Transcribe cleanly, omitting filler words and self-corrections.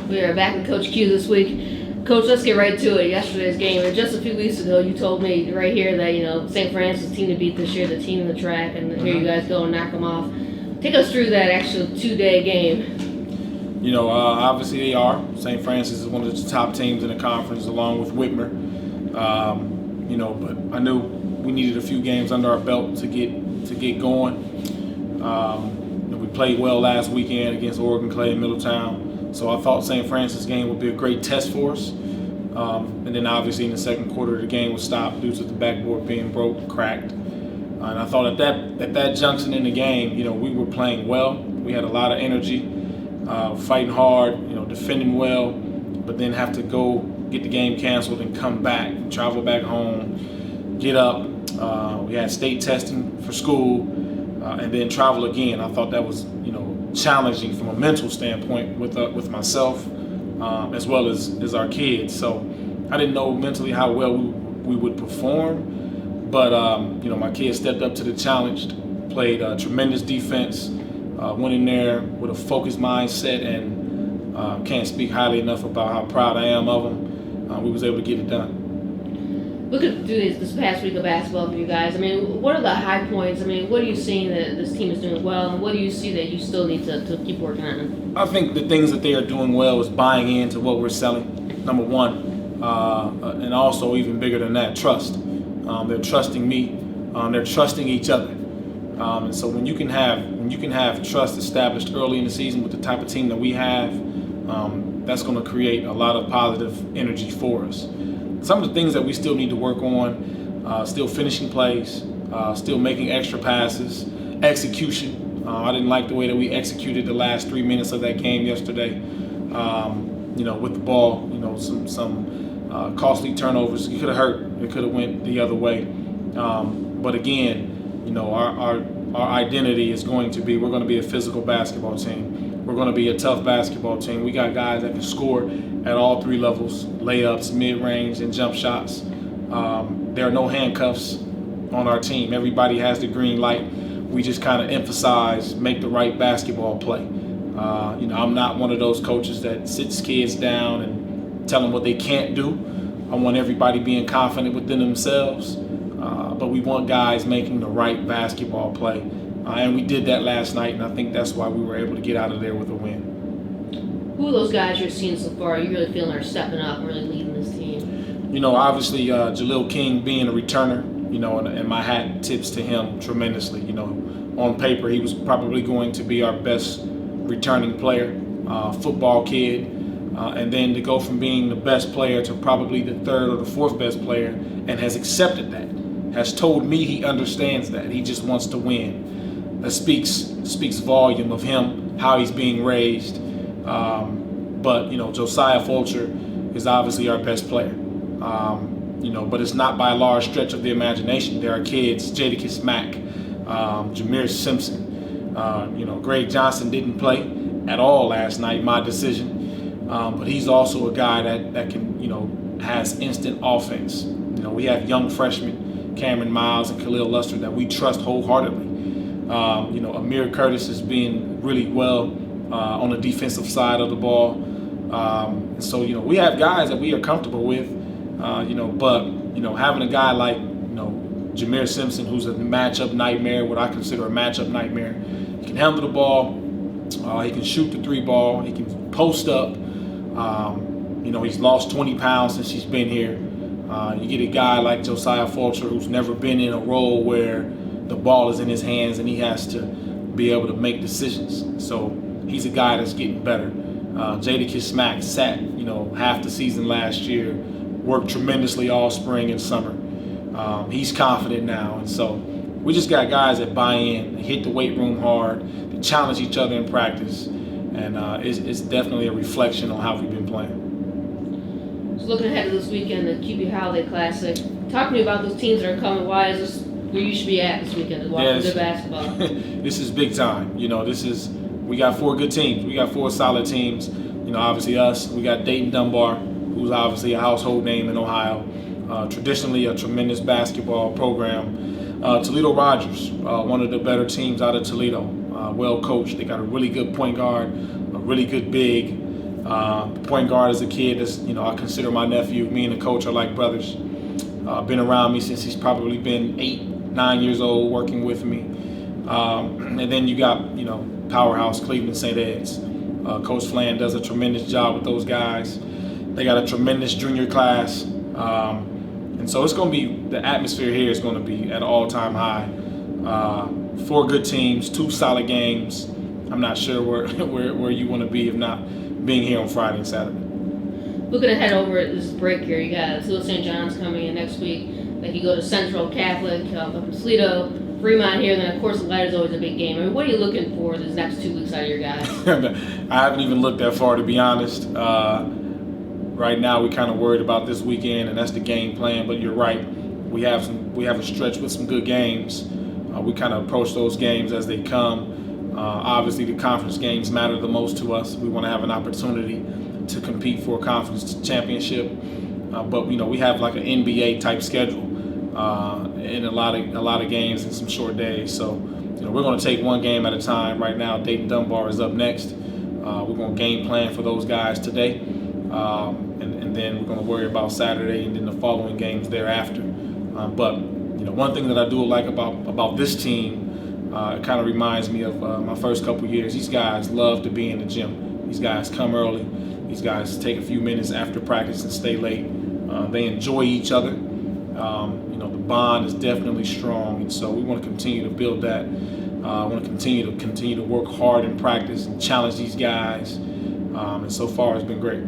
We are back with Coach Q this week. Coach, let's get right to it. Yesterday's game, and just a few weeks ago, you told me right here that St. Francis team to beat this year, the team in the track, and here you guys go and knock them off. Take us through that actual 2-day game. Obviously they are. St. Francis is one of the top teams in the conference, along with Whitmer. But I knew we needed a few games under our belt to get going. We played well last weekend against Oregon Clay in Middletown, so I thought St. Francis game would be a great test for us. And then obviously in the second quarter the game was stopped due to the backboard being cracked. And I thought at that junction in the game, we were playing well. We had a lot of energy, fighting hard, defending well, but then have to go get the game canceled and come back, travel back home, get up. We had state testing for school, and then travel again. I thought that was, challenging from a mental standpoint with myself, as well as our kids. So I didn't know mentally how well we would perform, but my kids stepped up to the challenge, played tremendous defense, went in there with a focused mindset, and can't speak highly enough about how proud I am of them. We was able to get it done. Looking through this past week of basketball for you guys, what are the high points? What are you seeing that this team is doing well, and what do you see that you still need to keep working on? I think the things that they are doing well is buying into what we're selling, number one, and also even bigger than that, trust. They're trusting me. They're trusting each other. And so when you can have trust established early in the season with the type of team that we have, that's going to create a lot of positive energy for us. Some of the things that we still need to work on, still finishing plays, still making extra passes, execution. I didn't like the way that we executed the last 3 minutes of that game yesterday. With the ball, some costly turnovers. It could have hurt. It could have went the other way. But again, our identity is going to be, we're going to be a physical basketball team. We're going to be a tough basketball team. We got guys that can score at all three levels, layups, mid-range, and jump shots. There are no handcuffs on our team. Everybody has the green light. We just kind of emphasize, make the right basketball play. I'm not one of those coaches that sits kids down and tell them what they can't do. I want everybody being confident within themselves, but we want guys making the right basketball play. And we did that last night, and I think that's why we were able to get out of there with a win. Who are those guys you're seeing so far you really feeling are stepping up and really leading this team? Obviously Jalil King being a returner, and my hat tips to him tremendously. On paper, he was probably going to be our best returning player, football kid, and then to go from being the best player to probably the third or the fourth best player, and has accepted that, has told me he understands that. He just wants to win. That speaks volume of him, how he's being raised. But Josiah Fulcher is obviously our best player. But it's not by a large stretch of the imagination. There are kids, Jadakiss Mack, Jameer Simpson. Greg Johnson didn't play at all last night, my decision. But he's also a guy that can, has instant offense. We have young freshmen, Cameron Miles and Khalil Luster, that we trust wholeheartedly. Amir Curtis is being really well on the defensive side of the ball. So we have guys that we are comfortable with, but having a guy like Jameer Simpson, who's a matchup nightmare, what I consider a matchup nightmare. He can handle the ball, he can shoot the three ball, he can post up. He's lost 20 pounds since he's been here. You get a guy like Josiah Fulcher, who's never been in a role where the ball is in his hands and he has to be able to make decisions. So he's a guy that's getting better. Jadakiss Mack sat, half the season last year, worked tremendously all spring and summer. He's confident now, and so we just got guys that buy in, hit the weight room hard, they challenge each other in practice, and it's definitely a reflection on how we've been playing. So looking ahead to this weekend, the Kewpee Holiday Classic, talk to me about those teams that are coming. Why is this where you should be at this weekend to watch good basketball? This is big time. We got 4 good teams. We got 4 solid teams. Obviously us. We got Dayton Dunbar, who's obviously a household name in Ohio. Traditionally a tremendous basketball program. Toledo Rogers, one of the better teams out of Toledo. Well coached. They got a really good point guard, a really good big. Point guard is a kid that's, I consider my nephew. Me and the coach are like brothers. Been around me since he's probably been 8, 9 years old, working with me. And then you got, powerhouse Toledo St. Coach Flan does a tremendous job with those guys. They got a tremendous junior class. And so it's going to be, the atmosphere here is going to be at an all-time high. 4 good teams, 2 solid games. I'm not sure where you want to be if not being here on Friday and Saturday. Looking ahead over this break here, you got Toledo St. John's coming in next week. Like you go to Central Catholic, Toledo, Fremont here, and then of course the Light is always a big game. I mean, what are you looking for these next 2 weeks out of your guys? I haven't even looked that far, to be honest. Right now, we're kind of worried about this weekend, and that's the game plan. But you're right, we have a stretch with some good games. We kind of approach those games as they come. Obviously, the conference games matter the most to us. We want to have an opportunity to compete for a conference championship. But we have like an NBA type schedule in a lot of games in some short days. So we're going to take one game at a time. Right now, Dayton Dunbar is up next. We're going to game plan for those guys today, and then we're going to worry about Saturday and then the following games thereafter. But one thing that I do like about this team, it kind of reminds me of my first couple years. These guys love to be in the gym. These guys come early. These guys take a few minutes after practice and stay late. They enjoy each other. The bond is definitely strong, and so we want to continue to build that. I want to continue to work hard in practice and challenge these guys. And so far, it's been great.